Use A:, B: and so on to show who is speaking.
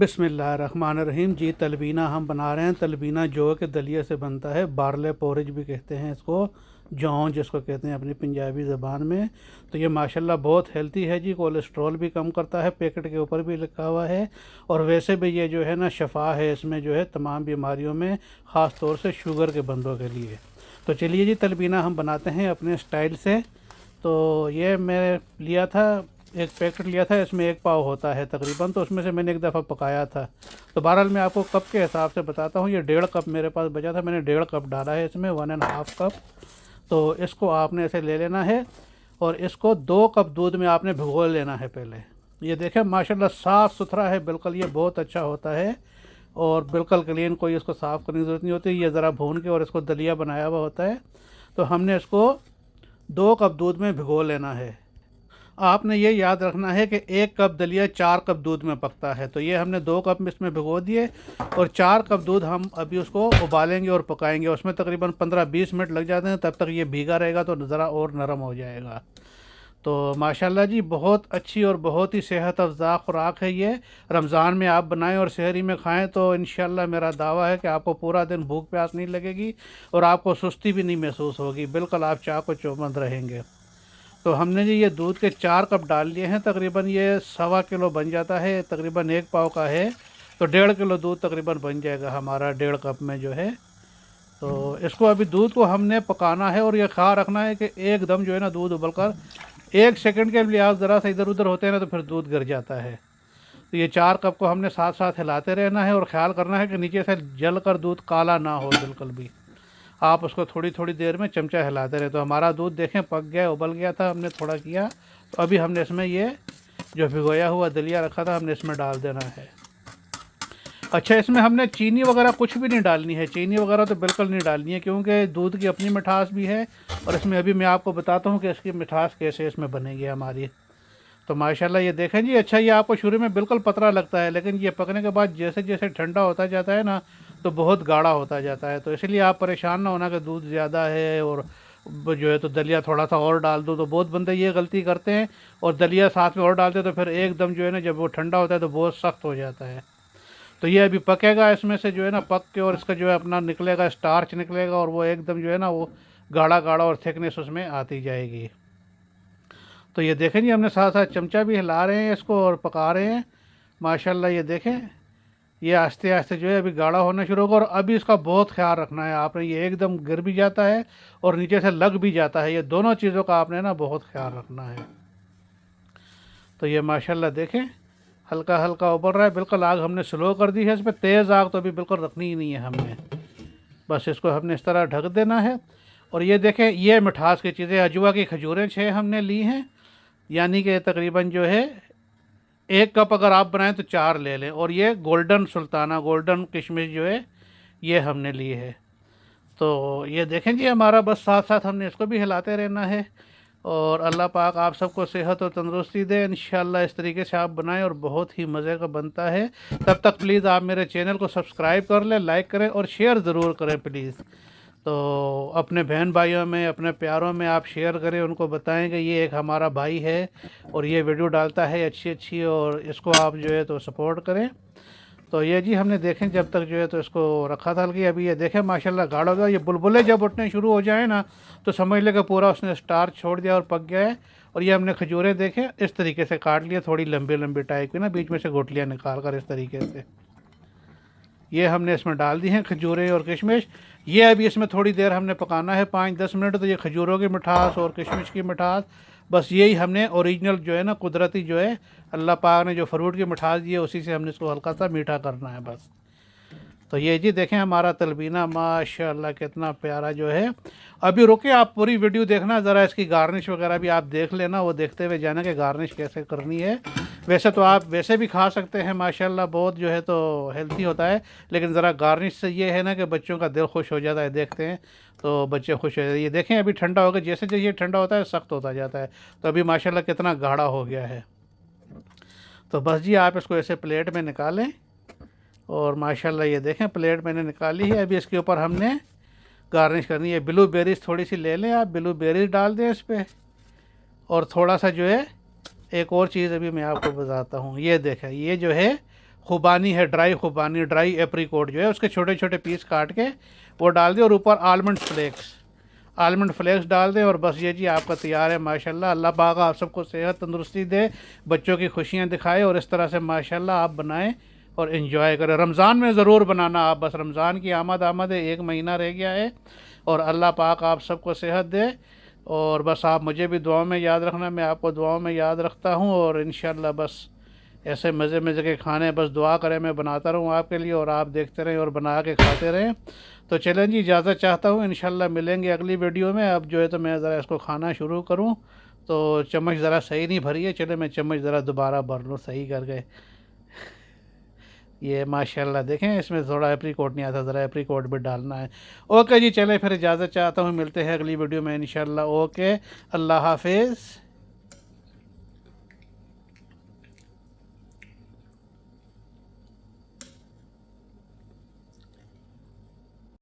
A: बिस्मिल्लाहिर्रहमानिर्रहीम जी। तलबीना हम बना रहे हैं। तलबीना जौ के दलिए से बनता है, बारले पोरिज भी कहते हैं इसको, जौ जिसको कहते हैं अपनी पंजाबी ज़बान में। तो ये माशाल्लाह बहुत हेल्दी है जी, कोलेस्ट्रॉल भी कम करता है, पैकेट के ऊपर भी लिखा हुआ है। और वैसे भी ये जो है ना शफ़ा है इसमें जो है तमाम बीमारियों में, ख़ास तौर से शुगर के बंदों के लिए। तो चलिए जी तलबीना हम बनाते हैं अपने स्टाइल से। तो ये मैं लिया था, एक पैकेट लिया था, इसमें एक पाव होता है तकरीबन, तो उसमें से मैंने एक दफ़ा पकाया था। तो बहरहाल मैं आपको कप के हिसाब से बताता हूँ। ये 1.5 कप मेरे पास बचा था, मैंने 1.5 कप डाला है इसमें, 1.5 कप। तो इसको आपने ऐसे ले लेना है और इसको 2 कप दूध में आपने भिगो लेना है पहले। ये देखें माशाल्लाह साफ़ सुथरा है बिल्कुल, ये बहुत अच्छा होता है और बिल्कुल क्लीन, कोई इसको साफ़ करने की ज़रूरत नहीं होती। ये ज़रा भून के और इसको दलिया बनाया हुआ होता है। तो हमने इसको 2 कप दूध में भिगो लेना है। आपने ये याद रखना है कि 1 कप दलिया 4 कप दूध में पकता है। तो ये हमने 2 कप इसमें भिगो दिए और 4 कप दूध हम अभी उसको उबालेंगे और पकाएंगे। उसमें तकरीबन 15-20 मिनट लग जाते हैं, तब तक ये भीगा रहेगा तो ज़रा और नरम हो जाएगा। तो माशाल्लाह जी बहुत अच्छी और बहुत ही सेहत अफ़ज़ा ख़ुराक है ये। रमज़ान में आप बनाएं और सहरी में खाएं तो इंशाल्लाह मेरा दावा है कि आपको पूरा दिन भूख प्यास नहीं लगेगी और आपको सुस्ती भी नहीं महसूस होगी, बिल्कुल आप चाक़ व चौबंद रहेंगे। तो हमने जी ये दूध के 4 कप डाल लिए हैं, तकरीबन ये 1.25 किलो बन जाता है, तकरीबन 1 पाव का है तो 1.5 किलो दूध तकरीबन बन जाएगा हमारा 1.5 कप में जो है। तो इसको अभी दूध को हमने पकाना है और ये ख्याल रखना है कि एकदम जो है ना दूध उबल कर 1 सेकंड के लिए आप ज़रा सा इधर उधर होते हैं ना तो फिर दूध गिर जाता है। तो ये 4 कप को हमने साथ साथ हिलाते रहना है और ख्याल करना है कि नीचे से जल कर दूध काला ना हो बिल्कुल भी। आप उसको थोड़ी थोड़ी देर में चमचा हिलाते रहे। तो हमारा दूध देखें पक गया, उबल गया था, हमने थोड़ा किया। तो अभी हमने इसमें ये जो भिगोया हुआ दलिया रखा था हमने इसमें डाल देना है। अच्छा, इसमें हमने चीनी वगैरह कुछ भी नहीं डालनी है, चीनी वगैरह तो बिल्कुल नहीं डालनी है क्योंकि दूध की अपनी मिठास भी है और इसमें अभी मैं आपको बताता हूँ कि इसकी मिठास कैसे इसमें बनेगी हमारी। तो माशाल्लाह ये देखें जी। अच्छा, ये आपको शुरू में बिल्कुल पतला लगता है लेकिन ये पकने के बाद जैसे जैसे ठंडा होता जाता है ना तो बहुत गाढ़ा होता जाता है। तो इसलिए आप परेशान ना होना कि दूध ज़्यादा है और जो है तो दलिया थोड़ा सा और डाल दो। तो बहुत बंदे ये गलती करते हैं और दलिया साथ में और डालते हैं तो फिर एकदम जो है ना जब वो ठंडा होता है तो बहुत सख्त हो जाता है। तो ये अभी पकेगा, इसमें से जो है ना पक के और इसका जो है अपना निकलेगा, स्टार्च निकलेगा और वो एकदम जो है ना वो गाढ़ा गाढ़ा और थिकनेस उसमें आती जाएगी। तो ये देखें जी हमने साथ साथ चमचा भी हिला रहे हैं इसको और पका रहे हैं। माशाल्लाह ये देखें ये आस्ते आस्ते जो है अभी गाढ़ा होना शुरू होगा और अभी इसका बहुत ख्याल रखना है आपने। ये एकदम गिर भी जाता है और नीचे से लग भी जाता है, ये दोनों चीज़ों का आपने ना बहुत ख्याल रखना है। तो ये माशाल्लाह देखें हल्का हल्का उबल रहा है, बिल्कुल आग हमने स्लो कर दी है इस पर, तेज़ आग तो अभी बिल्कुल रखनी ही नहीं है हमने। बस इसको हमने इस तरह ढक देना है। और ये देखें ये मिठास की चीज़ें, अजवा की खजूरें 6 हमने ली हैं, यानी कि तकरीबन जो है 1 कप अगर आप बनाएं तो 4 ले लें। और ये गोल्डन सुल्ताना, गोल्डन किशमिश जो है ये हमने ली है। तो ये देखें जी हमारा बस साथ साथ हमने इसको भी हिलाते रहना है और अल्लाह पाक आप सबको सेहत और तंदुरुस्ती दे इंशाल्लाह। इस तरीके से आप बनाएं और बहुत ही मज़े का बनता है। तब तक प्लीज़ आप मेरे चैनल को सब्सक्राइब कर लें, लाइक करें और शेयर ज़रूर करें प्लीज़। तो अपने बहन भाइयों में, अपने प्यारों में आप शेयर करें, उनको बताएं कि ये एक हमारा भाई है और ये वीडियो डालता है अच्छी अच्छी, और इसको आप जो है तो सपोर्ट करें। तो ये जी हमने देखें जब तक जो है तो इसको रखा था हल्की, अभी ये देखें माशाल्लाह गाढ़ा हो गया। ये बुलबुले जब उठने शुरू हो जाए ना तो समझ ले कि पूरा उसने स्टार्च छोड़ दिया और पक गया है। और ये हमने खजूरें देखें इस तरीके से काट लिया, थोड़ी लंबी लंबी टाइप की ना, बीच में से गुठलियाँ निकाल कर इस तरीके से ये हमने इसमें डाल दी हैं खजूरें और किशमिश। ये अभी इसमें थोड़ी देर हमने पकाना है, 5-10 मिनट। तो ये खजूरों की मिठास और किशमिश की मिठास, बस यही हमने ओरिजिनल जो है ना कुदरती जो है अल्लाह पाक ने जो फ्रूट की मिठास दी है उसी से हमने इसको हल्का सा मीठा करना है बस। तो ये जी देखें हमारा तलबीना माशाल्लाह कितना प्यारा जो है। अभी रुके आप पूरी वीडियो देखना, ज़रा इसकी गार्निश वगैरह भी आप देख लेना, वो देखते हुए जाना कि गार्निश कैसे करनी है। वैसे तो आप वैसे भी खा सकते हैं माशाल्लाह, बहुत जो है तो हेल्थी होता है, लेकिन ज़रा गार्निश से ये है ना कि बच्चों का दिल खुश हो जाता है, देखते हैं तो बच्चे खुश हो जाते हैं। ये देखें अभी ठंडा हो गया, जैसे जैसे ये ठंडा होता है सख्त होता जाता है। तो अभी माशाल्लाह कितना गाढ़ा हो गया है। तो बस जी आप इसको ऐसे प्लेट में निकालें और माशाल्लाह ये देखें प्लेट मैंने निकाली है। अभी इसके ऊपर हमने गार्निश करनी है। ब्लूबेरीज़ थोड़ी सी ले लें आप, ब्लूबेरीज़ डाल दें इस पर। और थोड़ा सा जो है एक और चीज़ अभी मैं आपको बताता हूँ, ये देखें ये जो है खुबानी है, ड्राई खुबानी, ड्राई एप्रीकोट जो है उसके छोटे छोटे पीस काट के वो डाल दें, और ऊपर आलमंड फ्लेक्स डाल दें, और बस ये जी आपका तैयार है माशाल्लाह। अल्लाह पाक आप सबको सेहत तंदुरुस्ती दे, बच्चों की खुशियाँ दिखाए, और इस तरह से माशाल्लाह आप बनाएं और इन्जॉय करें। रमज़ान में ज़रूर बनाना आप, बस रमज़ान की आमद है, 1 महीना रह गया है, और अल्लाह पाक आप सबको सेहत दे। और बस आप मुझे भी दुआओं में याद रखना, मैं आपको दुआओं में याद रखता हूँ, और इंशाल्लाह बस ऐसे मज़े मज़े के खाने बस दुआ करें मैं बनाता रहूँ आपके लिए, और आप देखते रहें और बना के खाते रहें। तो चलें जी, इजाज़त चाहता हूँ, इंशाल्लाह मिलेंगे अगली वीडियो में। अब जो है तो मैं ज़रा इसको खाना शुरू करूँ, तो चम्मच ज़रा सही नहीं भरी है, चले मैं चम्मच ज़रा दोबारा भर लूँ, सही कर गए। ये माशाल्लाह देखें, इसमें थोड़ा एप्रीकोट नहीं आता, ज़रा एप्रीकोट भी डालना है। ओके जी, चले फिर इजाज़त चाहता हूँ, मिलते हैं अगली वीडियो में इंशाल्लाह। ओके, अल्लाह हाफिज़।